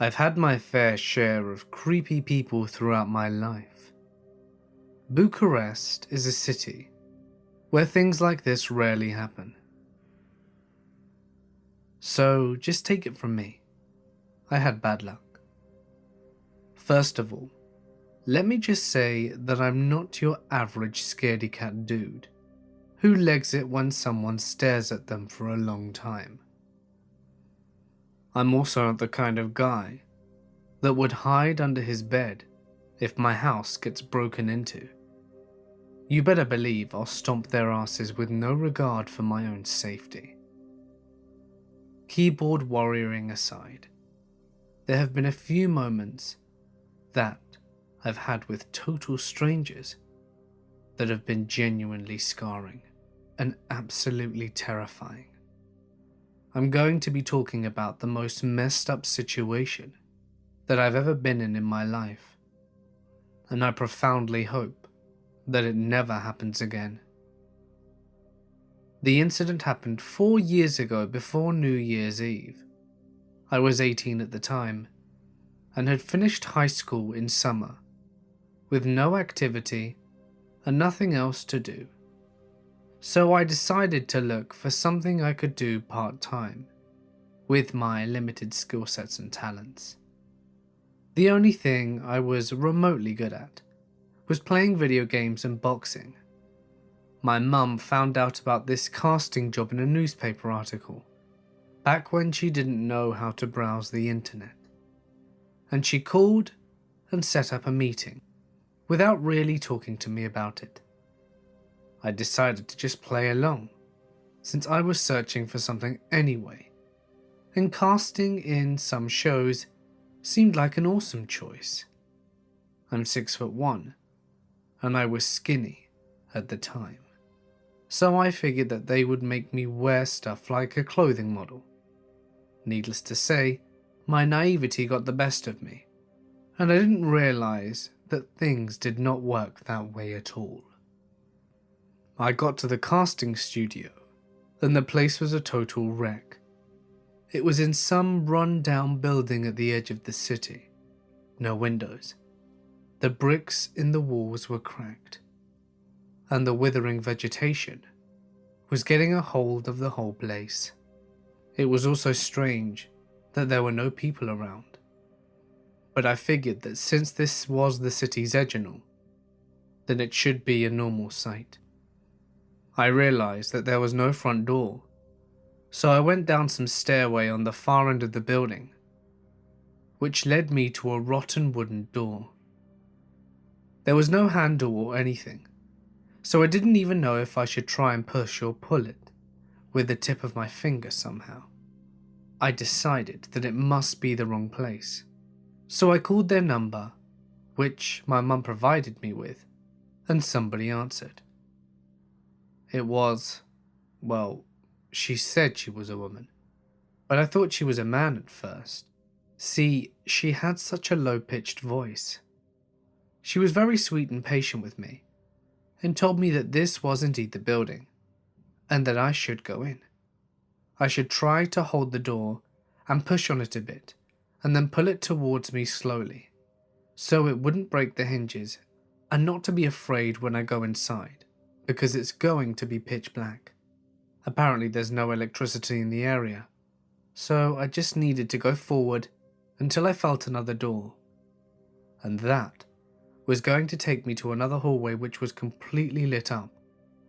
I've had my fair share of creepy people throughout my life. Bucharest is a city where things like this rarely happen. So just take it from me, I had bad luck. First of all, let me just say that I'm not your average scaredy cat dude who legs it when someone stares at them for a long time. I'm also not the kind of guy that would hide under his bed if my house gets broken into. You better believe I'll stomp their asses with no regard for my own safety. Keyboard warrioring aside, there have been a few moments that I've had with total strangers that have been genuinely scarring and absolutely terrifying. I'm going to be talking about the most messed up situation that I've ever been in my life, and I profoundly hope that it never happens again. The incident happened 4 years ago before New Year's Eve. I was 18 at the time and had finished high school in summer with no activity and nothing else to do. So I decided to look for something I could do part-time with my limited skill sets and talents. The only thing I was remotely good at was playing video games and boxing. My mum found out about this casting job in a newspaper article back when she didn't know how to browse the internet, and she called and set up a meeting without really talking to me about it. I decided to just play along since I was searching for something anyway, and casting in some shows seemed like an awesome choice. I'm 6'1", and I was skinny at the time, so I figured that they would make me wear stuff like a clothing model. Needless to say, my naivety got the best of me, and I didn't realize that things did not work that way at all. I got to the casting studio, and the place was a total wreck. It was in some run-down building at the edge of the city. No windows. The bricks in the walls were cracked, and the withering vegetation was getting a hold of the whole place. It was also strange that there were no people around, but I figured that since this was the city's edge and all, then it should be a normal sight. I realized that there was no front door, so I went down some stairway on the far end of the building, which led me to a rotten wooden door. There was no handle or anything, so I didn't even know if I should try and push or pull it with the tip of my finger somehow. I decided that it must be the wrong place, so I called their number, which my mum provided me with, and somebody answered. It was, well, she said she was a woman, but I thought she was a man at first. See, she had such a low-pitched voice. She was very sweet and patient with me, and told me that this was indeed the building, and that I should go in. I should try to hold the door and push on it a bit, and then pull it towards me slowly, so it wouldn't break the hinges, and not to be afraid when I go inside, because it's going to be pitch black. Apparently there's no electricity in the area, so I just needed to go forward until I felt another door, and that was going to take me to another hallway which was completely lit up,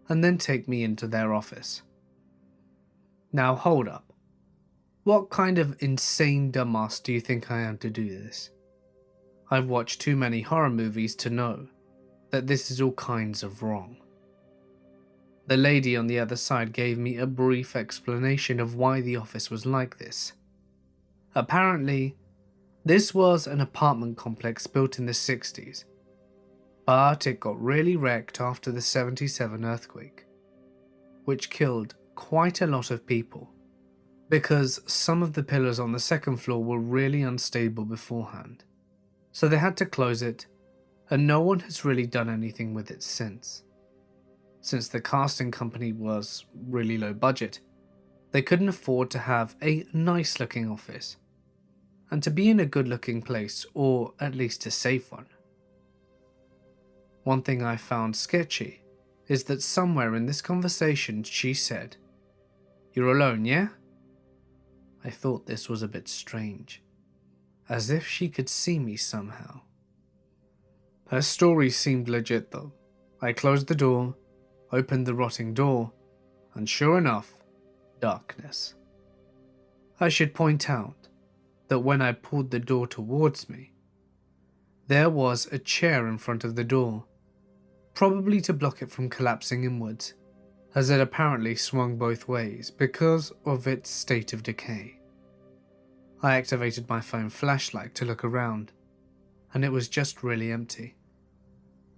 and then take me into their office. Now hold up. What kind of insane dumbass do you think I am to do this? I've watched too many horror movies to know that this is all kinds of wrong. The lady on the other side gave me a brief explanation of why the office was like this. Apparently, this was an apartment complex built in the 60s, but it got really wrecked after the '77 earthquake, which killed quite a lot of people because some of the pillars on the second floor were really unstable beforehand. So they had to close it, and no one has really done anything with it since. Since the casting company was really low budget, they couldn't afford to have a nice looking office, and to be in a good-looking place, or at least a safe one. One thing I found sketchy is that somewhere in this conversation she said, "You're alone, yeah?" I thought this was a bit strange, as if she could see me somehow. Her story seemed legit though. I closed the door, opened the rotting door, and sure enough, darkness. I should point out that when I pulled the door towards me, there was a chair in front of the door, probably to block it from collapsing inwards, as it apparently swung both ways because of its state of decay. I activated my phone flashlight to look around, and it was just really empty.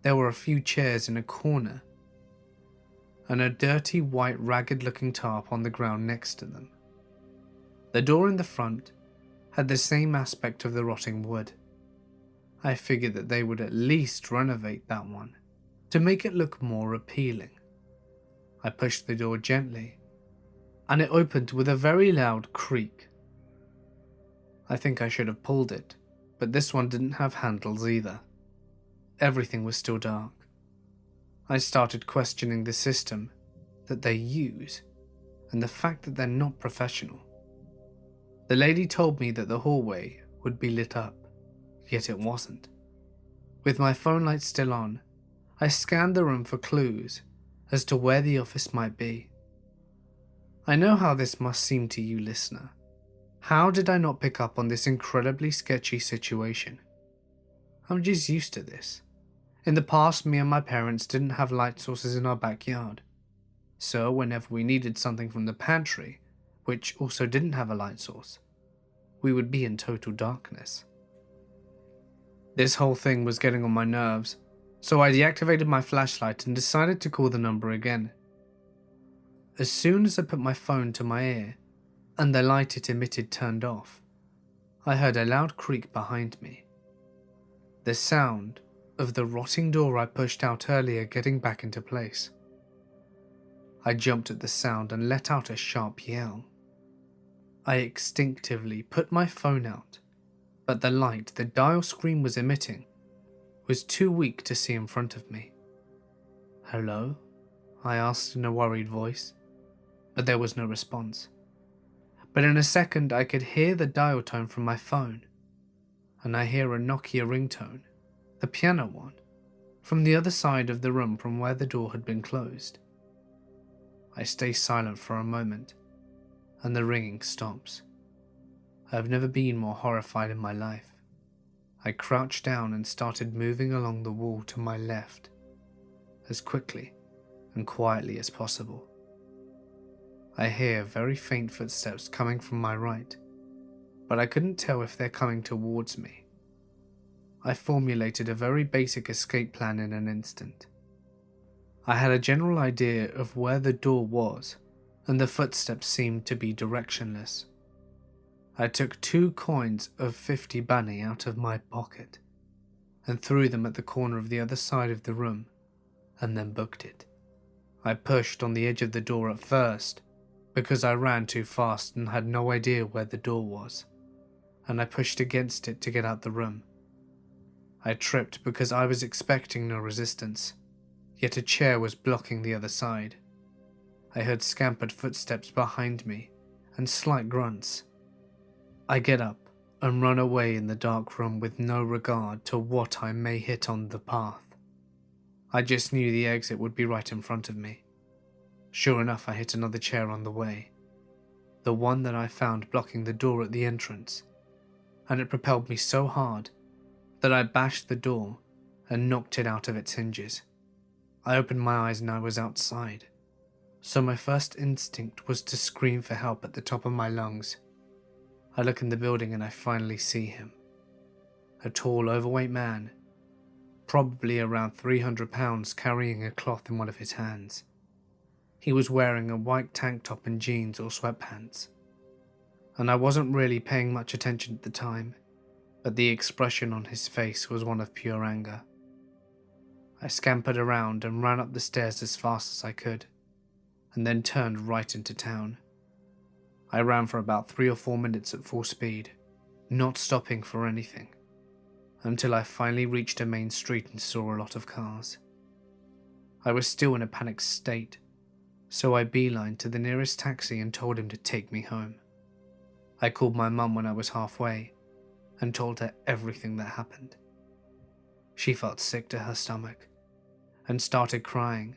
There were a few chairs in a corner, and a dirty white ragged-looking tarp on the ground next to them. The door in the front had the same aspect of the rotting wood. I figured that they would at least renovate that one to make it look more appealing. I pushed the door gently, and it opened with a very loud creak. I think I should have pulled it, but this one didn't have handles either. Everything was still dark. I started questioning the system that they use and the fact that they're not professional. The lady told me that the hallway would be lit up, yet it wasn't. With my phone light still on, I scanned the room for clues as to where the office might be. I know how this must seem to you, listener. How did I not pick up on this incredibly sketchy situation? I'm just used to this. In the past, me and my parents didn't have light sources in our backyard. So whenever we needed something from the pantry, which also didn't have a light source, we would be in total darkness. This whole thing was getting on my nerves, so I deactivated my flashlight and decided to call the number again. As soon as I put my phone to my ear, and the light it emitted turned off, I heard a loud creak behind me. The sound of the rotting door I pushed out earlier getting back into place. I jumped at the sound and let out a sharp yell. I instinctively put my phone out, but the light the dial screen was emitting was too weak to see in front of me. "Hello?" I asked in a worried voice, but there was no response. But in a second I could hear the dial tone from my phone, and I hear a Nokia ringtone, the piano one, from the other side of the room from where the door had been closed. I stay silent for a moment, and the ringing stops. I have never been more horrified in my life. I crouched down and started moving along the wall to my left, as quickly and quietly as possible. I hear very faint footsteps coming from my right, but I couldn't tell if they're coming towards me. I formulated a very basic escape plan in an instant. I had a general idea of where the door was, and the footsteps seemed to be directionless. I took 2 coins of 50 bani out of my pocket and threw them at the corner of the other side of the room, and then booked it. I pushed on the edge of the door at first because I ran too fast and had no idea where the door was, and I pushed against it to get out the room. I tripped because I was expecting no resistance, yet a chair was blocking the other side. I heard scampered footsteps behind me and slight grunts. I get up and run away in the dark room with no regard to what I may hit on the path. I just knew the exit would be right in front of me. Sure enough, I hit another chair on the way, the one that I found blocking the door at the entrance, and it propelled me so hard that I bashed the door and knocked it out of its hinges. I opened my eyes and I was outside, so my first instinct was to scream for help at the top of my lungs. I look in the building and I finally see him. A tall, overweight man, probably around 300 pounds, carrying a cloth in one of his hands. He was wearing a white tank top and jeans or sweatpants, and I wasn't really paying much attention at the time, but the expression on his face was one of pure anger. I scampered around and ran up the stairs as fast as I could, and then turned right into town. I ran for about 3 or 4 minutes at full speed, not stopping for anything, until I finally reached a main street and saw a lot of cars. I was still in a panicked state, so I beelined to the nearest taxi and told him to take me home. I called my mum when I was halfway and told her everything that happened. She felt sick to her stomach and started crying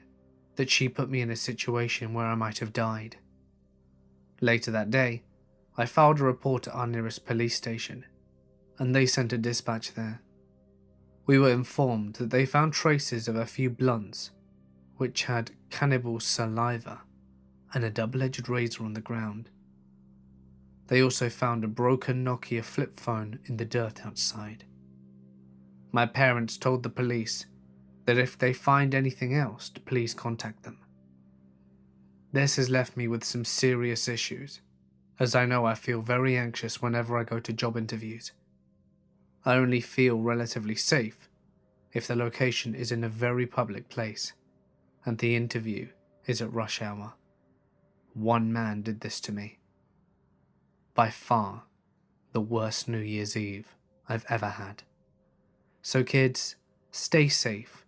that she put me in a situation where I might have died. Later that day, I filed a report at our nearest police station, and they sent a dispatch there. We were informed that they found traces of a few blunts, which had Cannibal saliva and a double-edged razor on the ground. They also found a broken Nokia flip phone in the dirt outside. My parents told the police that if they find anything else, to please contact them. This has left me with some serious issues, as I know I feel very anxious whenever I go to job interviews. I only feel relatively safe if the location is in a very public place and the interview is at rush hour. One man did this to me. By far, the worst New Year's Eve I've ever had. So kids, stay safe,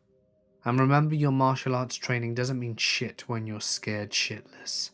and remember your martial arts training doesn't mean shit when you're scared shitless.